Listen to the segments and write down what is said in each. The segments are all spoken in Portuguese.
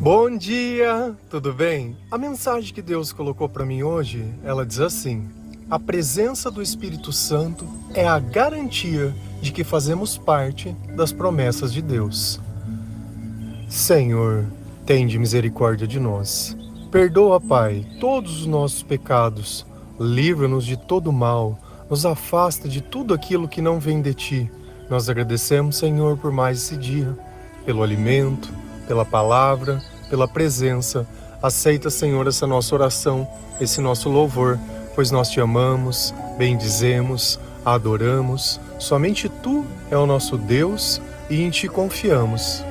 Bom dia, tudo bem? A mensagem que Deus colocou para mim hoje, ela diz assim: a presença do Espírito Santo é a garantia de que fazemos parte das promessas de Deus. Senhor, tende misericórdia de nós. Perdoa, Pai, todos os nossos pecados. Livra-nos de todo mal. Nos afasta de tudo aquilo que não vem de Ti. Nós agradecemos, Senhor, por mais esse dia, pelo alimento, pela palavra, pela presença. Aceita, Senhor, essa nossa oração, esse nosso louvor, pois nós Te amamos, bendizemos, adoramos. Somente Tu é o nosso Deus e em Ti confiamos.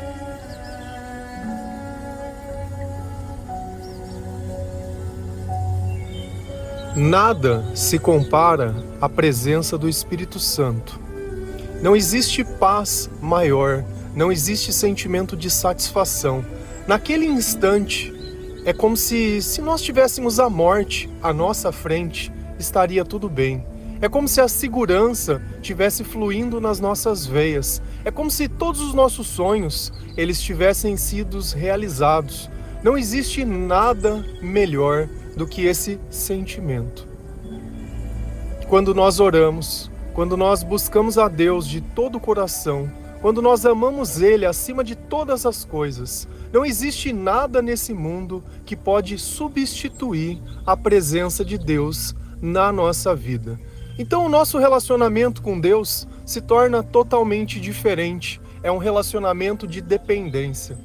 Nada se compara à presença do Espírito Santo. Não existe paz maior, não existe sentimento de satisfação. Naquele instante, é como se nós tivéssemos a morte à nossa frente, estaria tudo bem. É como se a segurança tivesse fluindo nas nossas veias. É como se todos os nossos sonhos, eles tivessem sido realizados. Não existe nada melhor do que esse sentimento. Quando nós oramos, quando nós buscamos a Deus de todo o coração, quando nós amamos Ele acima de todas as coisas, não existe nada nesse mundo que pode substituir a presença de Deus na nossa vida. Então o nosso relacionamento com Deus se torna totalmente diferente. É um relacionamento de dependência.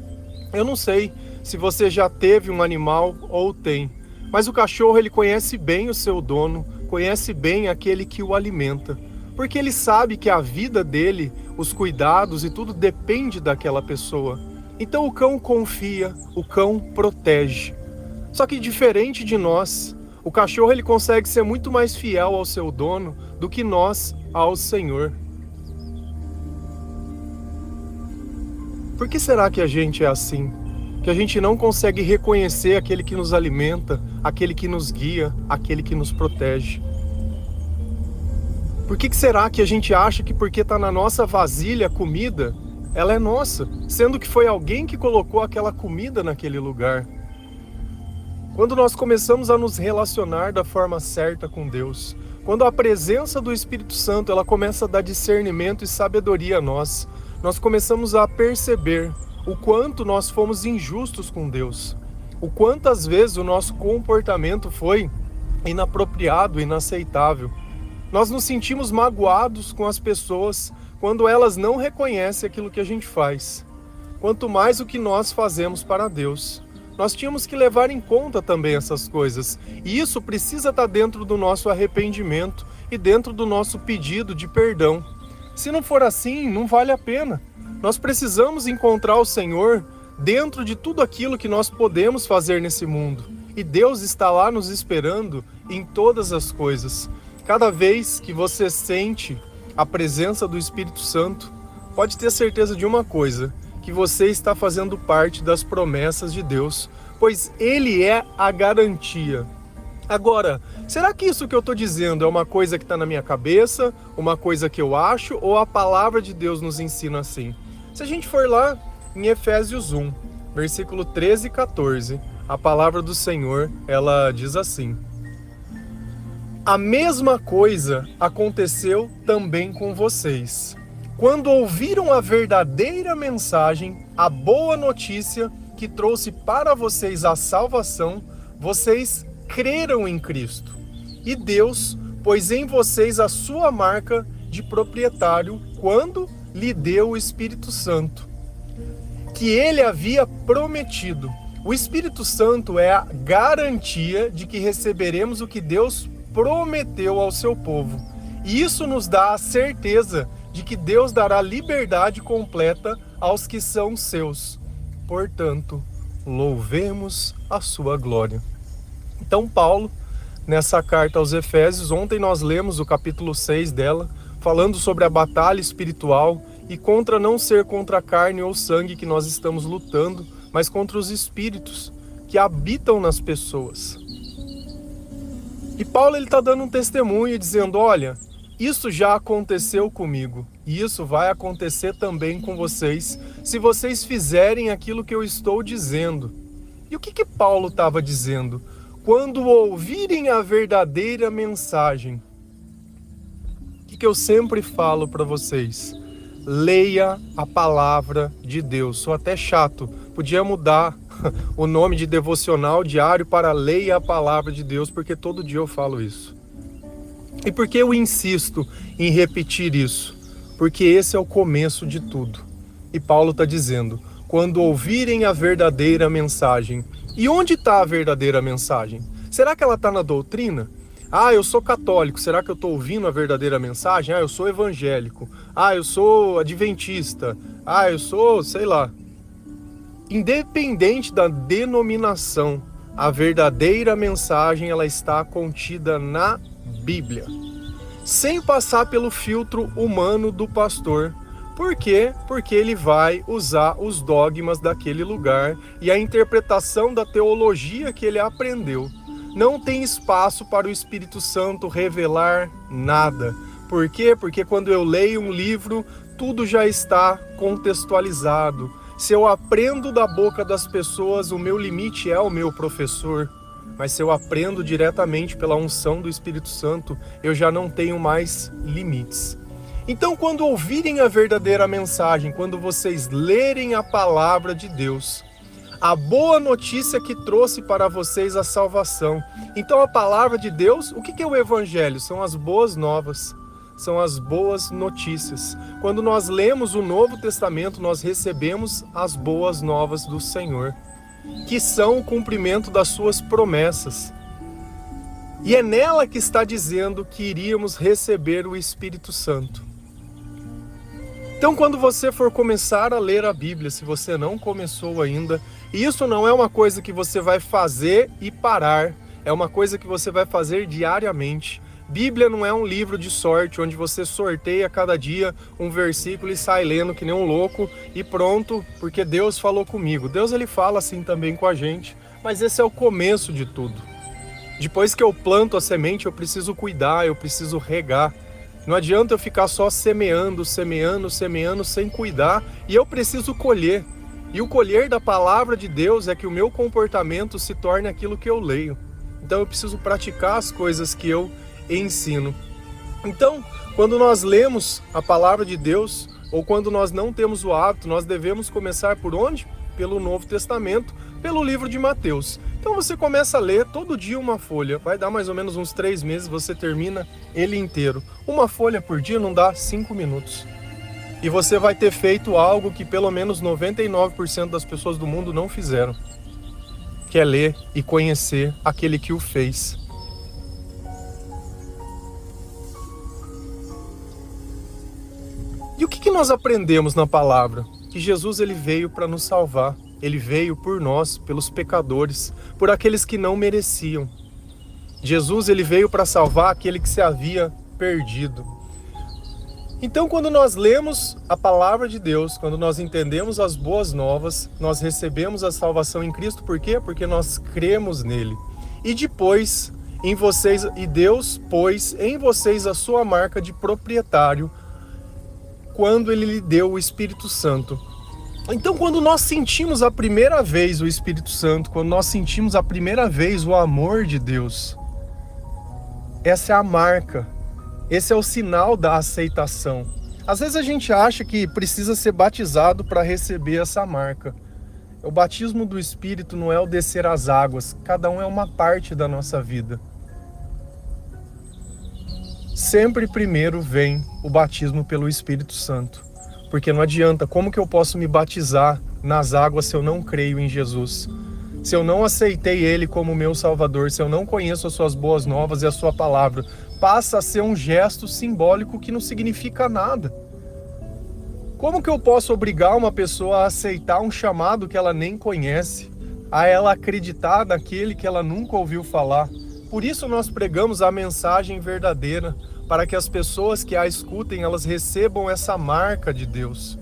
Eu não sei se você já teve um animal ou tem, mas o cachorro ele conhece bem o seu dono, conhece bem aquele que o alimenta, porque ele sabe que a vida dele, os cuidados e tudo depende daquela pessoa. Então o cão confia, o cão protege. Só que diferente de nós, o cachorro ele consegue ser muito mais fiel ao seu dono do que nós ao Senhor. Por que será que a gente é assim? Que a gente não consegue reconhecer aquele que nos alimenta, aquele que nos guia, aquele que nos protege? Por que será que a gente acha que porque está na nossa vasilha a comida, ela é nossa, sendo que foi alguém que colocou aquela comida naquele lugar? Quando nós começamos a nos relacionar da forma certa com Deus, quando a presença do Espírito Santo ela começa a dar discernimento e sabedoria a nós começamos a perceber o quanto nós fomos injustos com Deus, o quantas vezes o nosso comportamento foi inapropriado, inaceitável. Nós nos sentimos magoados com as pessoas quando elas não reconhecem aquilo que a gente faz. Quanto mais o que nós fazemos para Deus. Nós tínhamos que levar em conta também essas coisas. E isso precisa estar dentro do nosso arrependimento e dentro do nosso pedido de perdão. Se não for assim, não vale a pena. Nós precisamos encontrar o Senhor dentro de tudo aquilo que nós podemos fazer nesse mundo. E Deus está lá nos esperando em todas as coisas. Cada vez que você sente a presença do Espírito Santo, pode ter certeza de uma coisa, que você está fazendo parte das promessas de Deus, pois Ele é a garantia. Agora, será que isso que eu estou dizendo é uma coisa que está na minha cabeça, uma coisa que eu acho, ou a palavra de Deus nos ensina assim? Se a gente for lá em Efésios 1, versículo 13 e 14, a palavra do Senhor, ela diz assim: a mesma coisa aconteceu também com vocês. Quando ouviram a verdadeira mensagem, a boa notícia que trouxe para vocês a salvação, vocês creram em Cristo. E Deus pôs em vocês a sua marca de proprietário quando lhe deu o Espírito Santo, que Ele havia prometido. O Espírito Santo é a garantia de que receberemos o que Deus prometeu ao seu povo. E isso nos dá a certeza de que Deus dará liberdade completa aos que são seus. Portanto, louvemos a sua glória. Então Paulo, nessa carta aos Efésios, ontem nós lemos o capítulo 6 dela, falando sobre a batalha espiritual e contra não ser contra a carne ou sangue que nós estamos lutando, mas contra os espíritos que habitam nas pessoas. E Paulo está dando um testemunho dizendo, olha, isso já aconteceu comigo. E isso vai acontecer também com vocês, se vocês fizerem aquilo que eu estou dizendo. E o que Paulo estava dizendo? Quando ouvirem a verdadeira mensagem. O que eu sempre falo para vocês? Leia a palavra de Deus. Sou até chato, podia mudar o nome de devocional diário para Leia a palavra de Deus, porque todo dia eu falo isso. E por que eu insisto em repetir isso? Porque esse é o começo de tudo. E Paulo está dizendo, quando ouvirem a verdadeira mensagem. E onde está a verdadeira mensagem? Será que ela está na doutrina? Ah, eu sou católico, será que eu estou ouvindo a verdadeira mensagem? Ah, eu sou evangélico. Ah, eu sou adventista. Ah, eu sou, sei lá. Independente da denominação, a verdadeira mensagem ela está contida na Bíblia. Sem passar pelo filtro humano do pastor. Por quê? Porque ele vai usar os dogmas daquele lugar e a interpretação da teologia que ele aprendeu. Não tem espaço para o Espírito Santo revelar nada. Por quê? Porque quando eu leio um livro, tudo já está contextualizado. Se eu aprendo da boca das pessoas, o meu limite é o meu professor. Mas se eu aprendo diretamente pela unção do Espírito Santo, eu já não tenho mais limites. Então, quando ouvirem a verdadeira mensagem, quando vocês lerem a palavra de Deus, a boa notícia que trouxe para vocês a salvação. Então, a palavra de Deus, o que é o Evangelho? São as boas novas, são as boas notícias. Quando nós lemos o Novo Testamento, nós recebemos as boas novas do Senhor, que são o cumprimento das suas promessas. E é nela que está dizendo que iríamos receber o Espírito Santo. Então, quando você for começar a ler a Bíblia, se você não começou ainda, isso não é uma coisa que você vai fazer e parar, é uma coisa que você vai fazer diariamente. Bíblia não é um livro de sorte, onde você sorteia cada dia um versículo e sai lendo que nem um louco e pronto, porque Deus falou comigo. Deus ele fala assim também com a gente, mas esse é o começo de tudo. Depois que eu planto a semente, eu preciso cuidar, eu preciso regar. Não adianta eu ficar só semeando sem cuidar, e eu preciso colher. E o colher da palavra de Deus é que o meu comportamento se torne aquilo que eu leio. Então eu preciso praticar as coisas que eu ensino. Então, quando nós lemos a palavra de Deus, ou quando nós não temos o hábito, nós devemos começar por onde? Pelo Novo Testamento, pelo livro de Mateus. Então você começa a ler todo dia uma folha, vai dar mais ou menos uns 3 meses, você termina ele inteiro. Uma folha por dia não dá 5 minutos. E você vai ter feito algo que pelo menos 99% das pessoas do mundo não fizeram, que é ler e conhecer aquele que o fez. E o que nós aprendemos na palavra? Que Jesus ele veio para nos salvar. Ele veio por nós, pelos pecadores, por aqueles que não mereciam. Jesus ele veio para salvar aquele que se havia perdido. Então, quando nós lemos a palavra de Deus, quando nós entendemos as boas novas, nós recebemos a salvação em Cristo. Por quê? Porque nós cremos nele. E depois, em vocês, e Deus pôs em vocês a sua marca de proprietário, quando ele lhe deu o Espírito Santo. Então, quando nós sentimos a primeira vez o Espírito Santo, quando nós sentimos a primeira vez o amor de Deus, essa é a marca, esse é o sinal da aceitação. Às vezes a gente acha que precisa ser batizado para receber essa marca. O batismo do Espírito não é o descer as águas, cada um é uma parte da nossa vida. Sempre primeiro vem o batismo pelo Espírito Santo. Porque não adianta, como que eu posso me batizar nas águas se eu não creio em Jesus? Se eu não aceitei Ele como meu Salvador, se eu não conheço as suas boas novas e a sua palavra, passa a ser um gesto simbólico que não significa nada. Como que eu posso obrigar uma pessoa a aceitar um chamado que ela nem conhece, a ela acreditar naquele que ela nunca ouviu falar? Por isso nós pregamos a mensagem verdadeira, para que as pessoas que a escutem, elas recebam essa marca de Deus.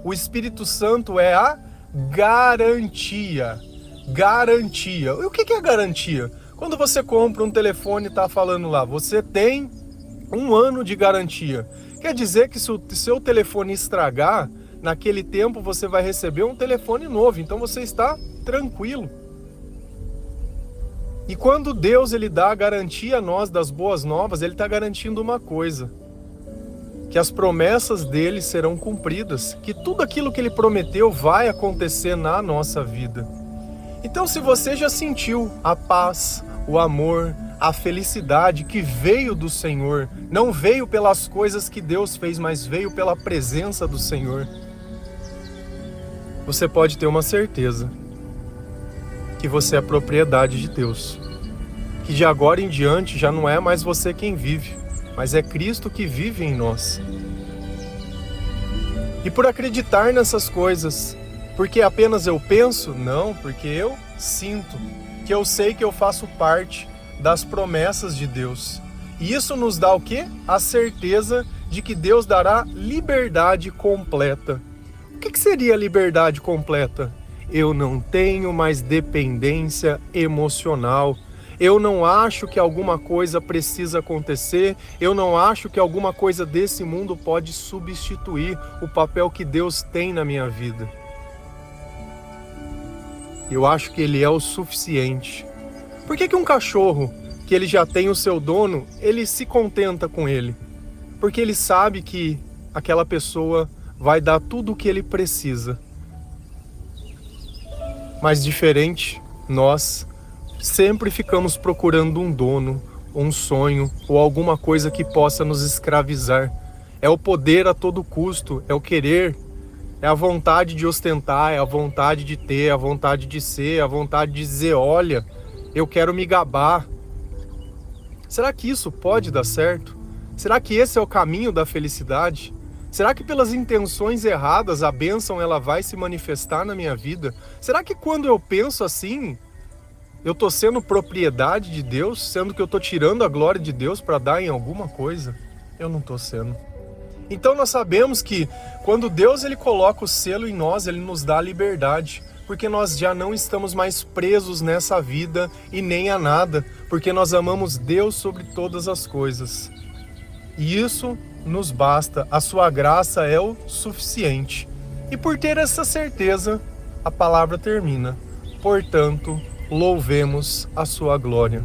O Espírito Santo é a garantia. Garantia. E o que é garantia? Quando você compra um telefone e está falando lá, você tem 1 ano de garantia. Quer dizer que se o seu telefone estragar, naquele tempo você vai receber um telefone novo, então você está tranquilo. E quando Deus ele dá a garantia a nós das boas novas, ele está garantindo uma coisa: que as promessas dele serão cumpridas, que tudo aquilo que ele prometeu vai acontecer na nossa vida. Então, se você já sentiu a paz, o amor, a felicidade que veio do Senhor, não veio pelas coisas que Deus fez, mas veio pela presença do Senhor, você pode ter uma certeza que você é propriedade de Deus, que de agora em diante já não é mais você quem vive, mas é Cristo que vive em nós. E por acreditar nessas coisas, porque apenas eu penso? Não, porque eu sinto, que eu sei que eu faço parte das promessas de Deus. E isso nos dá o quê? A certeza de que Deus dará liberdade completa. O que seria liberdade completa? Eu não tenho mais dependência emocional. Eu não acho que alguma coisa precisa acontecer, eu não acho que alguma coisa desse mundo pode substituir o papel que Deus tem na minha vida. Eu acho que Ele é o suficiente. Por que um cachorro, que ele já tem o seu dono, ele se contenta com ele? Porque ele sabe que aquela pessoa vai dar tudo o que ele precisa. Mas diferente, nós sempre ficamos procurando um dono, um sonho ou alguma coisa que possa nos escravizar. É o poder a todo custo, é o querer, é a vontade de ostentar, é a vontade de ter, é a vontade de ser, é a vontade de dizer, olha, eu quero me gabar. Será que isso pode dar certo? Será que esse é o caminho da felicidade? Será que pelas intenções erradas a bênção ela vai se manifestar na minha vida? Será que quando eu penso assim, eu estou sendo propriedade de Deus, sendo que eu estou tirando a glória de Deus para dar em alguma coisa? Eu não estou sendo. Então nós sabemos que quando Deus ele coloca o selo em nós, ele nos dá a liberdade, porque nós já não estamos mais presos nessa vida e nem a nada, porque nós amamos Deus sobre todas as coisas. E isso nos basta, a sua graça é o suficiente. E por ter essa certeza, a palavra termina. Portanto, louvemos a sua glória.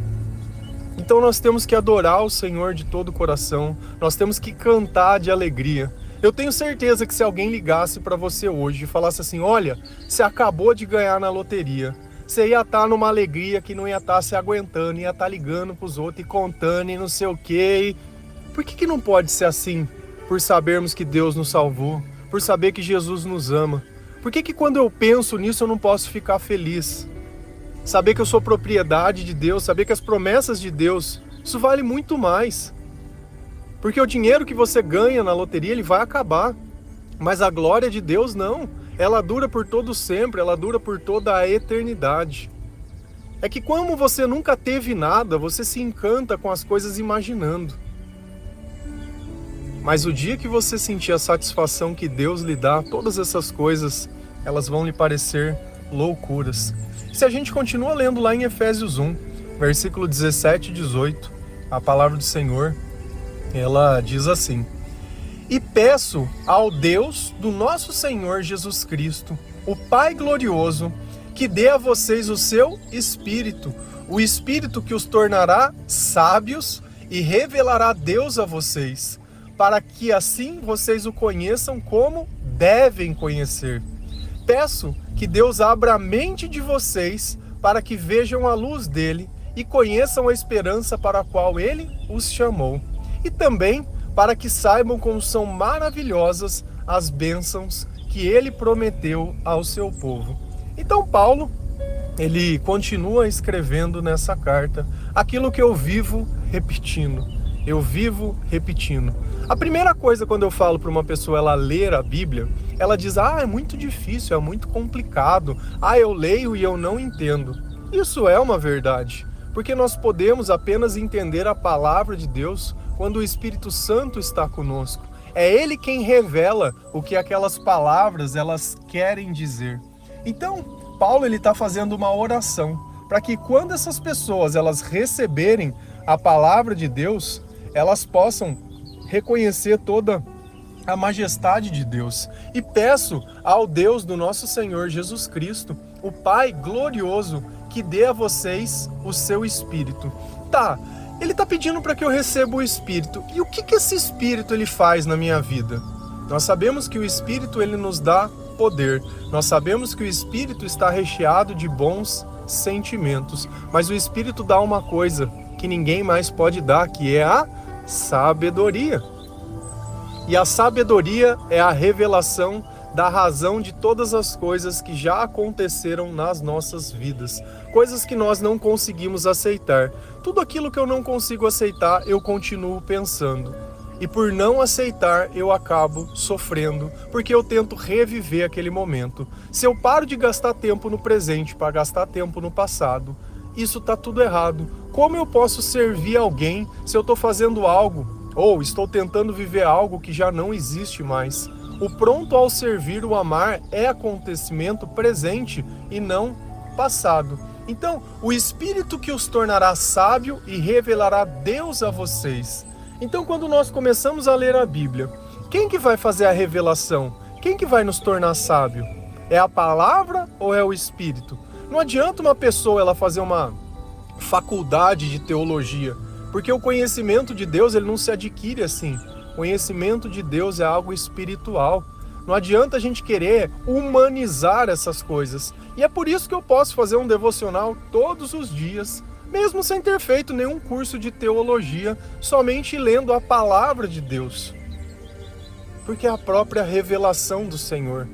Então nós temos que adorar o Senhor de todo o coração, nós temos que cantar de alegria. Eu tenho certeza que se alguém ligasse para você hoje e falasse assim, olha, você acabou de ganhar na loteria, você ia estar numa alegria que não ia estar se aguentando, ia estar ligando para os outros e contando e não sei o quê. Por que não pode ser assim? Por sabermos que Deus nos salvou, por saber que Jesus nos ama. Por que quando eu penso nisso eu não posso ficar feliz? Saber que eu sou propriedade de Deus, saber que as promessas de Deus, isso vale muito mais. Porque o dinheiro que você ganha na loteria, ele vai acabar. Mas a glória de Deus não. Ela dura por todo sempre, ela dura por toda a eternidade. É que como você nunca teve nada, você se encanta com as coisas imaginando. Mas o dia que você sentir a satisfação que Deus lhe dá, todas essas coisas, elas vão lhe parecer loucuras. Se a gente continua lendo lá em Efésios 1, versículo 17 e 18, a palavra do Senhor, ela diz assim: E peço ao Deus do nosso Senhor Jesus Cristo, o Pai glorioso, que dê a vocês o seu Espírito, o Espírito que os tornará sábios e revelará Deus a vocês, para que assim vocês o conheçam como devem conhecer. Peço que Deus abra a mente de vocês para que vejam a luz dele e conheçam a esperança para a qual ele os chamou. E também para que saibam como são maravilhosas as bênçãos que ele prometeu ao seu povo. Então Paulo, ele continua escrevendo nessa carta aquilo que eu vivo repetindo. Eu vivo repetindo. A primeira coisa quando eu falo para uma pessoa ela ler a Bíblia, ela diz, é muito difícil, é muito complicado, eu leio e eu não entendo. Isso é uma verdade, porque nós podemos apenas entender a palavra de Deus quando o Espírito Santo está conosco. É Ele quem revela o que aquelas palavras elas querem dizer. Então, Paulo ele está fazendo uma oração para que quando essas pessoas elas receberem a palavra de Deus, elas possam reconhecer toda a majestade de Deus. E peço ao Deus do nosso Senhor Jesus Cristo, o Pai glorioso, que dê a vocês o seu Espírito. Tá, ele está pedindo para que eu receba o Espírito. E o que esse Espírito ele faz na minha vida? Nós sabemos que o Espírito ele nos dá poder. Nós sabemos que o Espírito está recheado de bons sentimentos. Mas o Espírito dá uma coisa que ninguém mais pode dar, que é a sabedoria. E a sabedoria é a revelação da razão de todas as coisas que já aconteceram nas nossas vidas. Coisas que nós não conseguimos aceitar. Tudo aquilo que eu não consigo aceitar, eu continuo pensando. E por não aceitar, eu acabo sofrendo, porque eu tento reviver aquele momento. Se eu paro de gastar tempo no presente para gastar tempo no passado, isso está tudo errado. Como eu posso servir alguém se eu estou fazendo algo ou estou tentando viver algo que já não existe mais? O pronto ao servir, o amar, é acontecimento presente e não passado. Então, o Espírito que os tornará sábio e revelará Deus a vocês. Então, quando nós começamos a ler a Bíblia, quem que vai fazer a revelação? Quem que vai nos tornar sábio? É a palavra ou é o Espírito? Não adianta uma pessoa ela fazer uma faculdade de teologia, porque o conhecimento de Deus ele não se adquire assim. O conhecimento de Deus é algo espiritual. Não adianta a gente querer humanizar essas coisas. E é por isso que eu posso fazer um devocional todos os dias, mesmo sem ter feito nenhum curso de teologia, somente lendo a palavra de Deus. Porque é a própria revelação do Senhor.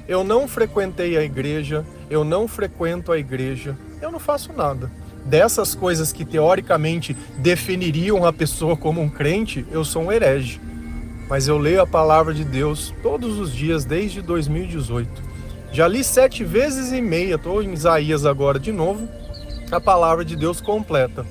Eu não frequentei a igreja, eu não frequento a igreja, eu não faço nada. Dessas coisas que teoricamente definiriam a pessoa como um crente, eu sou um herege. Mas eu leio a palavra de Deus todos os dias desde 2018. Já li 7 vezes e meia, estou em Isaías agora de novo, a palavra de Deus completa.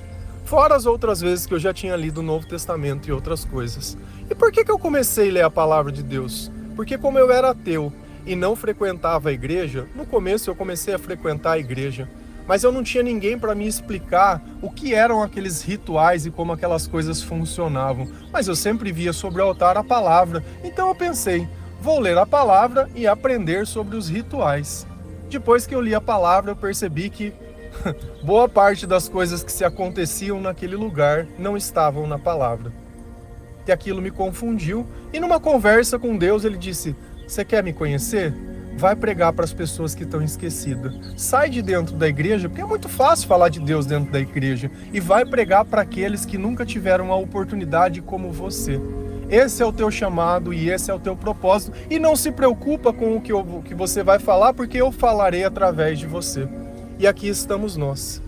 Fora as outras vezes que eu já tinha lido o Novo Testamento e outras coisas. E por que eu comecei a ler a palavra de Deus? Porque como eu era ateu e não frequentava a igreja, no começo eu comecei a frequentar a igreja, mas eu não tinha ninguém para me explicar o que eram aqueles rituais e como aquelas coisas funcionavam. Mas eu sempre via sobre o altar a palavra, então eu pensei, vou ler a palavra e aprender sobre os rituais. Depois que eu li a palavra, eu percebi que boa parte das coisas que se aconteciam naquele lugar não estavam na palavra. E aquilo me confundiu, e numa conversa com Deus ele disse, você quer me conhecer? Vai pregar para as pessoas que estão esquecidas. Sai de dentro da igreja, porque é muito fácil falar de Deus dentro da igreja, e vai pregar para aqueles que nunca tiveram a oportunidade como você. Esse é o teu chamado e esse é o teu propósito. E não se preocupa com o que você vai falar, porque eu falarei através de você. E aqui estamos nós,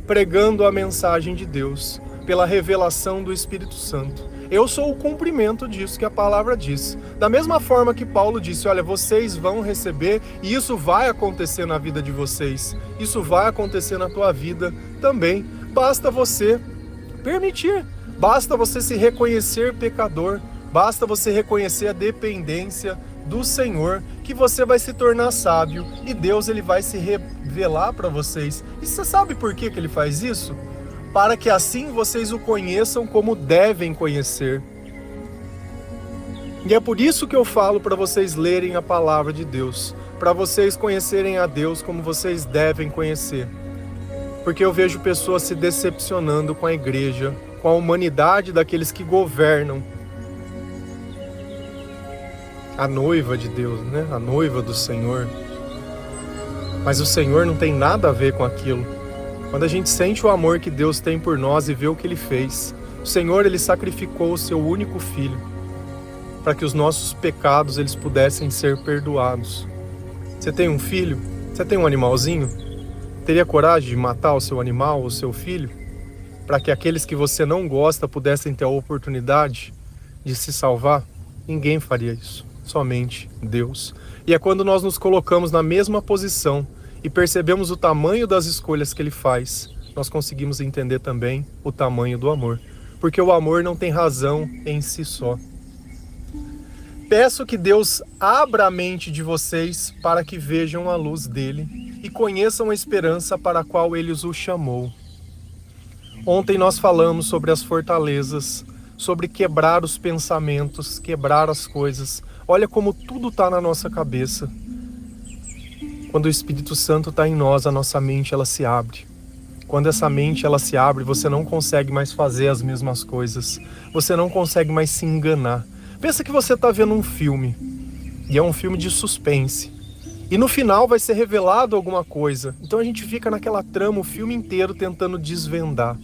pregando a mensagem de Deus, pela revelação do Espírito Santo. Eu sou o cumprimento disso que a palavra diz. Da mesma forma que Paulo disse, olha, vocês vão receber e isso vai acontecer na vida de vocês. Isso vai acontecer na tua vida também. Basta você permitir. Basta você se reconhecer pecador. Basta você reconhecer a dependência do Senhor, que você vai se tornar sábio e Deus ele vai se revelar para vocês. E você sabe por que ele faz isso? Para que assim vocês o conheçam como devem conhecer. E é por isso que eu falo para vocês lerem a palavra de Deus, para vocês conhecerem a Deus como vocês devem conhecer. Porque eu vejo pessoas se decepcionando com a igreja, com a humanidade daqueles que governam. A noiva de Deus, né? A noiva do Senhor. Mas o Senhor não tem nada a ver com aquilo. Quando a gente sente o amor que Deus tem por nós e vê o que Ele fez, o Senhor ele sacrificou o seu único filho para que os nossos pecados eles pudessem ser perdoados. Você tem um filho? Você tem um animalzinho? Teria coragem de matar o seu animal, o seu filho, para que aqueles que você não gosta pudessem ter a oportunidade de se salvar? Ninguém faria isso, somente Deus. E é quando nós nos colocamos na mesma posição e percebemos o tamanho das escolhas que Ele faz, nós conseguimos entender também o tamanho do amor. Porque o amor não tem razão em si só. Peço que Deus abra a mente de vocês para que vejam a luz dele e conheçam a esperança para a qual Ele os chamou. Ontem nós falamos sobre as fortalezas, sobre quebrar os pensamentos, quebrar as coisas. Olha como tudo está na nossa cabeça. Quando o Espírito Santo está em nós, a nossa mente ela se abre. Quando essa mente ela se abre, você não consegue mais fazer as mesmas coisas. Você não consegue mais se enganar. Pensa que você está vendo um filme, e é um filme de suspense. E no final vai ser revelado alguma coisa. Então a gente fica naquela trama o filme inteiro tentando desvendar.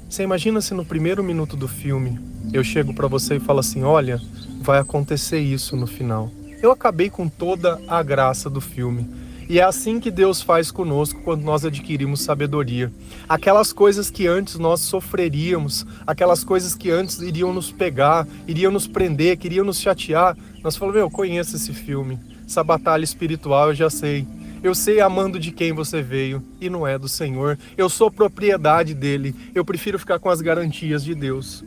Você imagina se no primeiro minuto do filme eu chego para você e falo assim, olha, vai acontecer isso no final. Eu acabei com toda a graça do filme. E é assim que Deus faz conosco quando nós adquirimos sabedoria. Aquelas coisas que antes nós sofreríamos, aquelas coisas que antes iriam nos pegar, iriam nos prender, que iriam nos chatear, nós falamos, eu conheço esse filme, essa batalha espiritual eu já sei. Eu sei amando de quem você veio e não é do Senhor. Eu sou propriedade dele. Eu prefiro ficar com as garantias de Deus.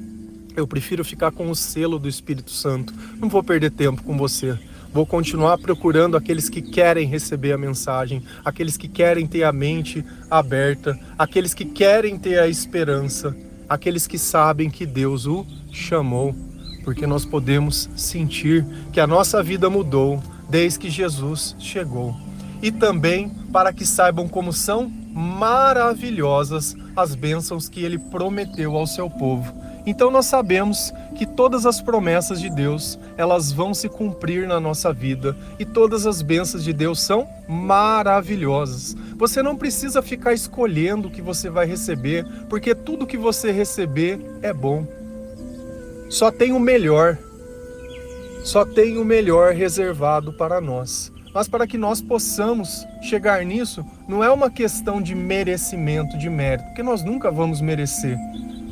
Eu prefiro ficar com o selo do Espírito Santo. Não vou perder tempo com você. Vou continuar procurando aqueles que querem receber a mensagem, aqueles que querem ter a mente aberta, aqueles que querem ter a esperança, aqueles que sabem que Deus o chamou. Porque nós podemos sentir que a nossa vida mudou desde que Jesus chegou. E também para que saibam como são maravilhosas as bênçãos que Ele prometeu ao seu povo. Então nós sabemos que todas as promessas de Deus, elas vão se cumprir na nossa vida. E todas as bênçãos de Deus são maravilhosas. Você não precisa ficar escolhendo o que você vai receber, porque tudo que você receber é bom. Só tem o melhor. Só tem o melhor reservado para nós. Mas para que nós possamos chegar nisso, não é uma questão de merecimento, de mérito, porque nós nunca vamos merecer.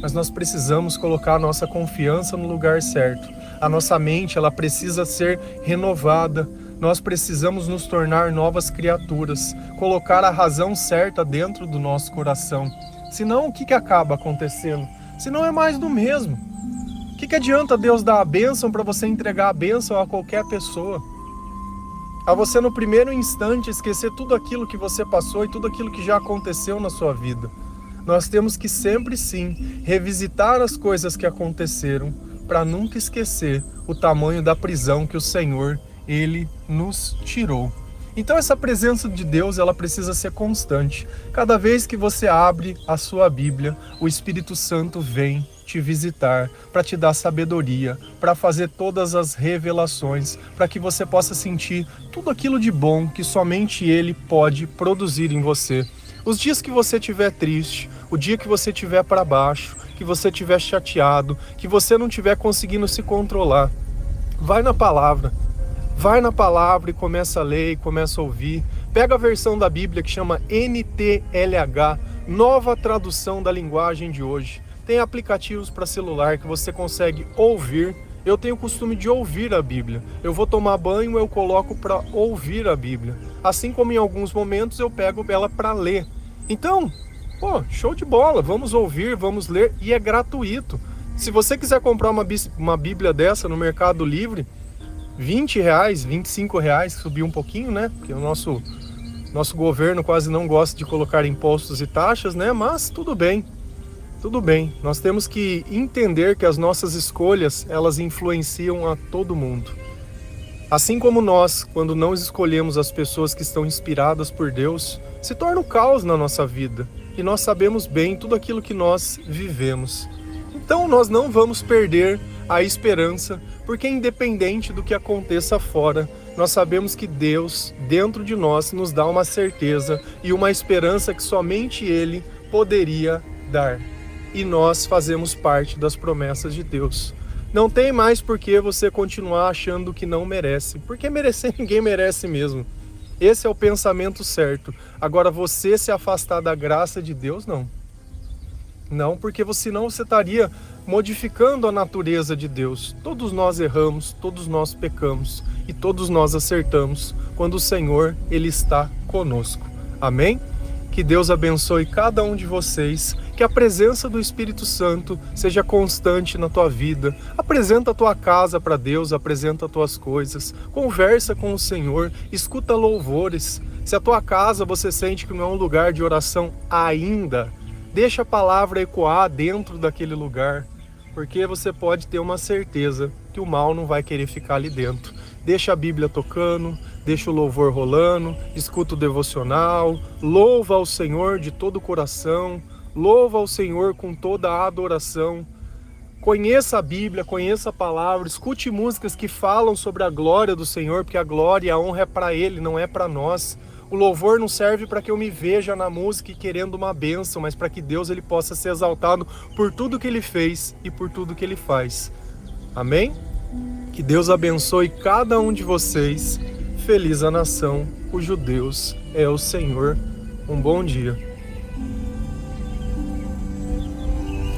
Mas nós precisamos colocar a nossa confiança no lugar certo. A nossa mente, ela precisa ser renovada. Nós precisamos nos tornar novas criaturas, colocar a razão certa dentro do nosso coração. Senão, o que acaba acontecendo? Senão é mais do mesmo. O que adianta Deus dar a bênção para você entregar a bênção a qualquer pessoa? A você no primeiro instante esquecer tudo aquilo que você passou e tudo aquilo que já aconteceu na sua vida. Nós temos que sempre sim revisitar as coisas que aconteceram para nunca esquecer o tamanho da prisão que o Senhor, Ele nos tirou. Então essa presença de Deus, ela precisa ser constante. Cada vez que você abre a sua Bíblia, o Espírito Santo vem te visitar, para te dar sabedoria, para fazer todas as revelações, para que você possa sentir tudo aquilo de bom que somente Ele pode produzir em você. Os dias que você estiver triste, o dia que você estiver para baixo, que você estiver chateado, que você não estiver conseguindo se controlar, vai na palavra e começa a ler e começa a ouvir. Pega a versão da Bíblia que chama NTLH, Nova Tradução da Linguagem de Hoje. Tem aplicativos para celular que você consegue ouvir. Eu tenho o costume de ouvir a Bíblia. Eu vou tomar banho, eu coloco para ouvir a Bíblia. Assim como em alguns momentos eu pego ela para ler. Então, show de bola, vamos ouvir, vamos ler e é gratuito. Se você quiser comprar uma Bíblia dessa no Mercado Livre, R$20, R$25, subiu um pouquinho, né? Porque o nosso governo quase não gosta de colocar impostos e taxas, né? Mas tudo bem. Tudo bem, nós temos que entender que as nossas escolhas, elas influenciam a todo mundo. Assim como nós, quando não escolhemos as pessoas que estão inspiradas por Deus, se torna um caos na nossa vida. E nós sabemos bem tudo aquilo que nós vivemos. Então nós não vamos perder a esperança, porque independente do que aconteça fora, nós sabemos que Deus, dentro de nós, nos dá uma certeza e uma esperança que somente Ele poderia dar. E nós fazemos parte das promessas de Deus. Não tem mais por que você continuar achando que não merece, porque merecer ninguém merece mesmo. Esse é o pensamento certo. Agora você se afastar da graça de Deus, não. Não, porque senão você estaria modificando a natureza de Deus. Todos nós erramos, todos nós pecamos e todos nós acertamos quando o Senhor, Ele está conosco. Amém? Que Deus abençoe cada um de vocês, que a presença do Espírito Santo seja constante na tua vida. Apresenta a tua casa para Deus, apresenta as tuas coisas, conversa com o Senhor, escuta louvores. Se a tua casa você sente que não é um lugar de oração ainda, deixa a palavra ecoar dentro daquele lugar. porque você pode ter uma certeza que o mal não vai querer ficar ali dentro. Deixa a Bíblia tocando, deixa o louvor rolando, escuta o devocional, louva ao Senhor de todo o coração, louva ao Senhor com toda a adoração. Conheça a Bíblia, conheça a palavra, escute músicas que falam sobre a glória do Senhor, porque a glória e a honra é para Ele, não é para nós. O louvor não serve para que eu me veja na música e querendo uma bênção, mas para que Deus ele possa ser exaltado por tudo que Ele fez e por tudo que Ele faz. Amém? Que Deus abençoe cada um de vocês. Feliz a nação cujo Deus é o Senhor. Um bom dia.